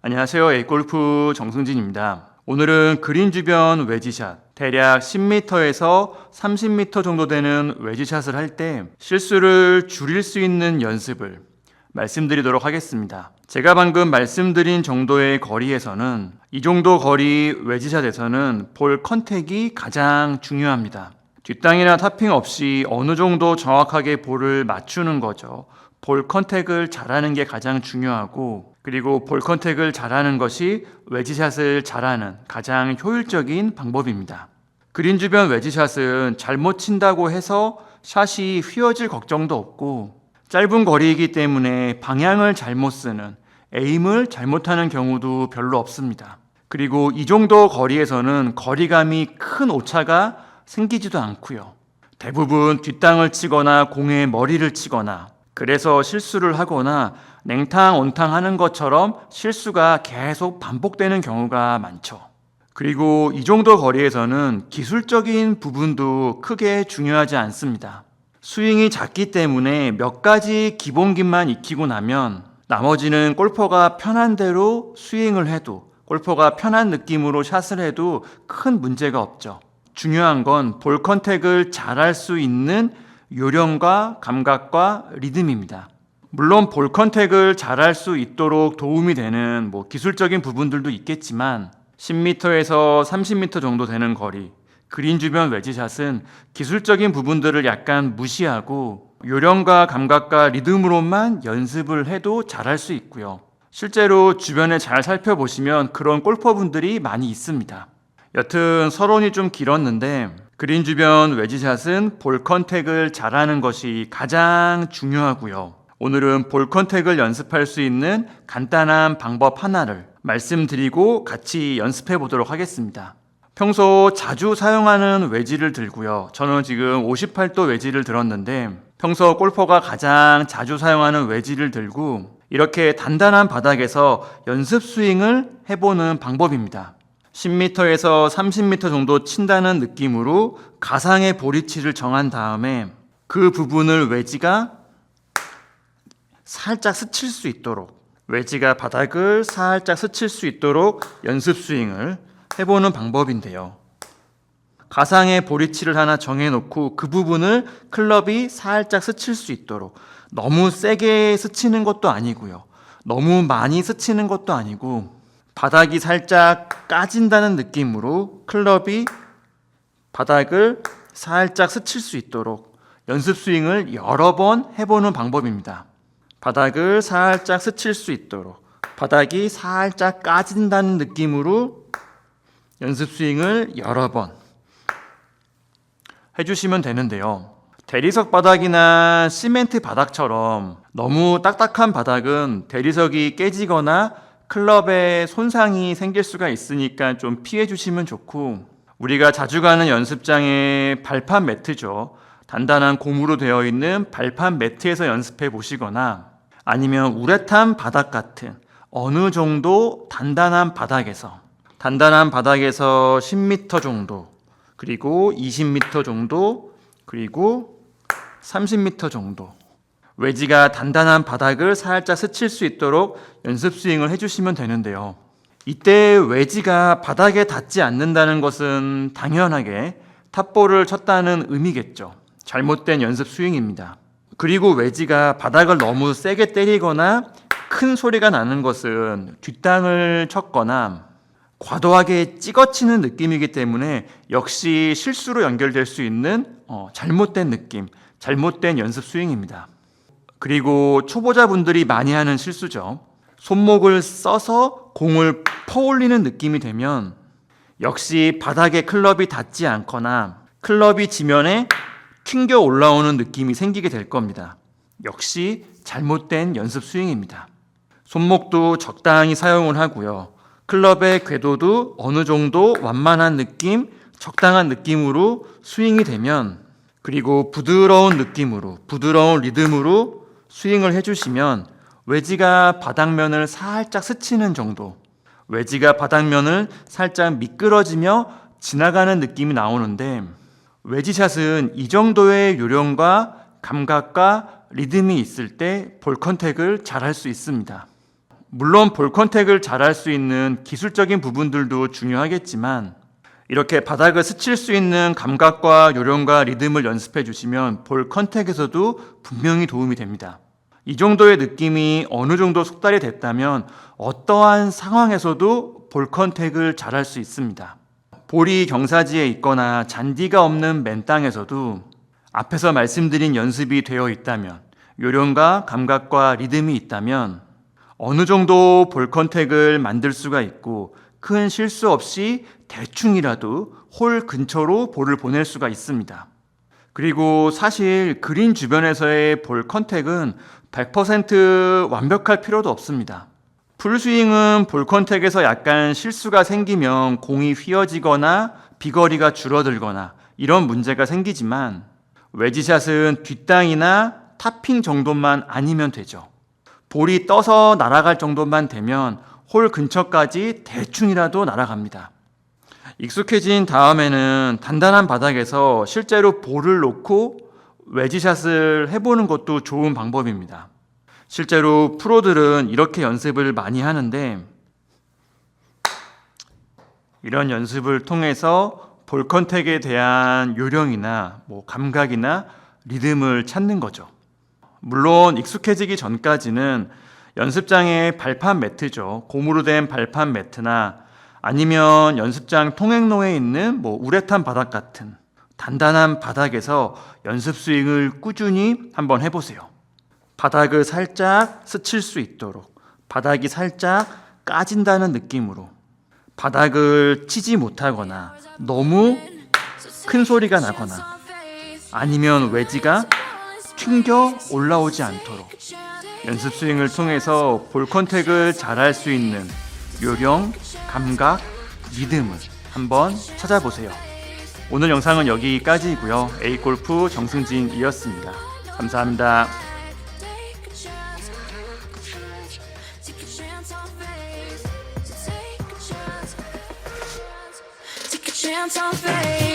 안녕하세요. A골프 정승진입니다. 오늘은 그린 주변 웨지샷, 대략 10m에서 30m 정도 되는 웨지샷을 할 때 실수를 줄일 수 있는 연습을 말씀드리도록 하겠습니다. 제가 방금 말씀드린 정도의 거리에서는, 이 정도 거리 웨지샷에서는 볼 컨택이 가장 중요합니다. 뒷땅이나 탑핑 없이 어느 정도 정확하게 볼을 맞추는 거죠. 볼 컨택을 잘하는 게 가장 중요하고, 그리고 볼 컨택을 잘하는 것이 웨지샷을 잘하는 가장 효율적인 방법입니다. 그린 주변 웨지샷은 잘못 친다고 해서 샷이 휘어질 걱정도 없고, 짧은 거리이기 때문에 방향을 잘못 쓰는, 에임을 잘못하는 경우도 별로 없습니다. 그리고 이 정도 거리에서는 거리감이 큰 오차가 생기지도 않고요. 대부분 뒷땅을 치거나 공에 머리를 치거나, 그래서 실수를 하거나 냉탕 온탕 하는 것처럼 실수가 계속 반복되는 경우가 많죠. 그리고 이 정도 거리에서는 기술적인 부분도 크게 중요하지 않습니다. 스윙이 작기 때문에 몇 가지 기본기만 익히고 나면 나머지는 골퍼가 편한 대로 스윙을 해도, 골퍼가 편한 느낌으로 샷을 해도 큰 문제가 없죠. 중요한 건 볼 컨택을 잘할 수 있는 요령과 감각과 리듬입니다. 물론 볼 컨택을 잘할 수 있도록 도움이 되는 기술적인 부분들도 있겠지만, 10m에서 30m 정도 되는 거리, 그린 주변 웨지샷은 기술적인 부분들을 약간 무시하고 요령과 감각과 리듬으로만 연습을 해도 잘할 수 있고요. 실제로 주변에 잘 살펴보시면 그런 골퍼분들이 많이 있습니다. 여튼 서론이 좀 길었는데, 그린 주변 웨지샷은 볼 컨택을 잘하는 것이 가장 중요하고요. 오늘은 볼 컨택을 연습할 수 있는 간단한 방법 하나를 말씀드리고 같이 연습해 보도록 하겠습니다. 평소 자주 사용하는 웨지를 들고요. 저는 지금 58도 웨지를 들었는데, 평소 골퍼가 가장 자주 사용하는 웨지를 들고 이렇게 단단한 바닥에서 연습 스윙을 해보는 방법입니다. 10m에서 30m 정도 친다는 느낌으로 가상의 볼 위치를 정한 다음에 그 부분을 웨지가 살짝 스칠 수 있도록, 웨지가 바닥을 살짝 스칠 수 있도록 연습 스윙을 해보는 방법인데요. 가상의 볼 위치를 하나 정해놓고 그 부분을 클럽이 살짝 스칠 수 있도록, 너무 세게 스치는 것도 아니고요, 너무 많이 스치는 것도 아니고 바닥이 살짝 까진다는 느낌으로 클럽이 바닥을 살짝 스칠 수 있도록 연습 스윙을 여러 번 해보는 방법입니다. 바닥을 살짝 스칠 수 있도록, 바닥이 살짝 까진다는 느낌으로 연습 스윙을 여러 번 해주시면 되는데요. 대리석 바닥이나 시멘트 바닥처럼 너무 딱딱한 바닥은 대리석이 깨지거나 클럽에 손상이 생길 수가 있으니까 좀 피해 주시면 좋고, 우리가 자주 가는 연습장의 발판 매트죠. 단단한 고무로 되어 있는 발판 매트에서 연습해 보시거나, 아니면 우레탄 바닥 같은 어느 정도 단단한 바닥에서 10m 정도, 그리고 20m 정도, 그리고 30m 정도 웨지가 단단한 바닥을 살짝 스칠 수 있도록 연습 스윙을 해주시면 되는데요. 이때 웨지가 바닥에 닿지 않는다는 것은 당연하게 탑볼을 쳤다는 의미겠죠. 잘못된 연습 스윙입니다. 그리고 웨지가 바닥을 너무 세게 때리거나 큰 소리가 나는 것은 뒷땅을 쳤거나 과도하게 찍어치는 느낌이기 때문에 역시 실수로 연결될 수 있는 잘못된 느낌, 잘못된 연습 스윙입니다. 그리고 초보자분들이 많이 하는 실수죠. 손목을 써서 공을 퍼올리는 느낌이 되면 역시 바닥에 클럽이 닿지 않거나 클럽이 지면에 튕겨 올라오는 느낌이 생기게 될 겁니다. 역시 잘못된 연습 스윙입니다. 손목도 적당히 사용을 하고요. 클럽의 궤도도 어느 정도 완만한 느낌, 적당한 느낌으로 스윙이 되면, 그리고 부드러운 느낌으로, 부드러운 리듬으로 스윙을 해주시면 웨지가 바닥면을 살짝 스치는 정도, 웨지가 바닥면을 살짝 미끄러지며 지나가는 느낌이 나오는데, 웨지샷은 이 정도의 요령과 감각과 리듬이 있을 때 볼 컨택을 잘 할 수 있습니다. 물론 볼 컨택을 잘할 수 있는 기술적인 부분들도 중요하겠지만 이렇게 바닥을 스칠 수 있는 감각과 요령과 리듬을 연습해 주시면 볼 컨택에서도 분명히 도움이 됩니다. 이 정도의 느낌이 어느 정도 숙달이 됐다면 어떠한 상황에서도 볼 컨택을 잘할 수 있습니다. 볼이 경사지에 있거나 잔디가 없는 맨 땅에서도 앞에서 말씀드린 연습이 되어 있다면, 요령과 감각과 리듬이 있다면 어느 정도 볼 컨택을 만들 수가 있고 큰 실수 없이 대충이라도 홀 근처로 볼을 보낼 수가 있습니다. 그리고 사실 그린 주변에서의 볼 컨택은 100% 완벽할 필요도 없습니다. 풀스윙은 볼 컨택에서 약간 실수가 생기면 공이 휘어지거나 비거리가 줄어들거나 이런 문제가 생기지만 웨지샷은 뒷땅이나 탑핑 정도만 아니면 되죠. 볼이 떠서 날아갈 정도만 되면 홀 근처까지 대충이라도 날아갑니다. 익숙해진 다음에는 단단한 바닥에서 실제로 볼을 놓고 웨지샷을 해보는 것도 좋은 방법입니다. 실제로 프로들은 이렇게 연습을 많이 하는데 이런 연습을 통해서 볼 컨택에 대한 요령이나 감각이나 리듬을 찾는 거죠. 물론 익숙해지기 전까지는 연습장에 발판 매트죠. 고무로 된 발판 매트나 아니면 연습장 통행로에 있는 우레탄 바닥 같은 단단한 바닥에서 연습 스윙을 꾸준히 한번 해보세요. 바닥을 살짝 스칠 수 있도록 바닥이 살짝 까진다는 느낌으로 바닥을 치지 못하거나 너무 큰 소리가 나거나 아니면 웨지가 튕겨 올라오지 않도록 연습 스윙을 통해서 볼 컨택을 잘할 수 있는 요령, 감각, 리듬을 한번 찾아보세요. 오늘 영상은 여기까지이고요. A골프 정승진이었습니다. 감사합니다. Chance on faith.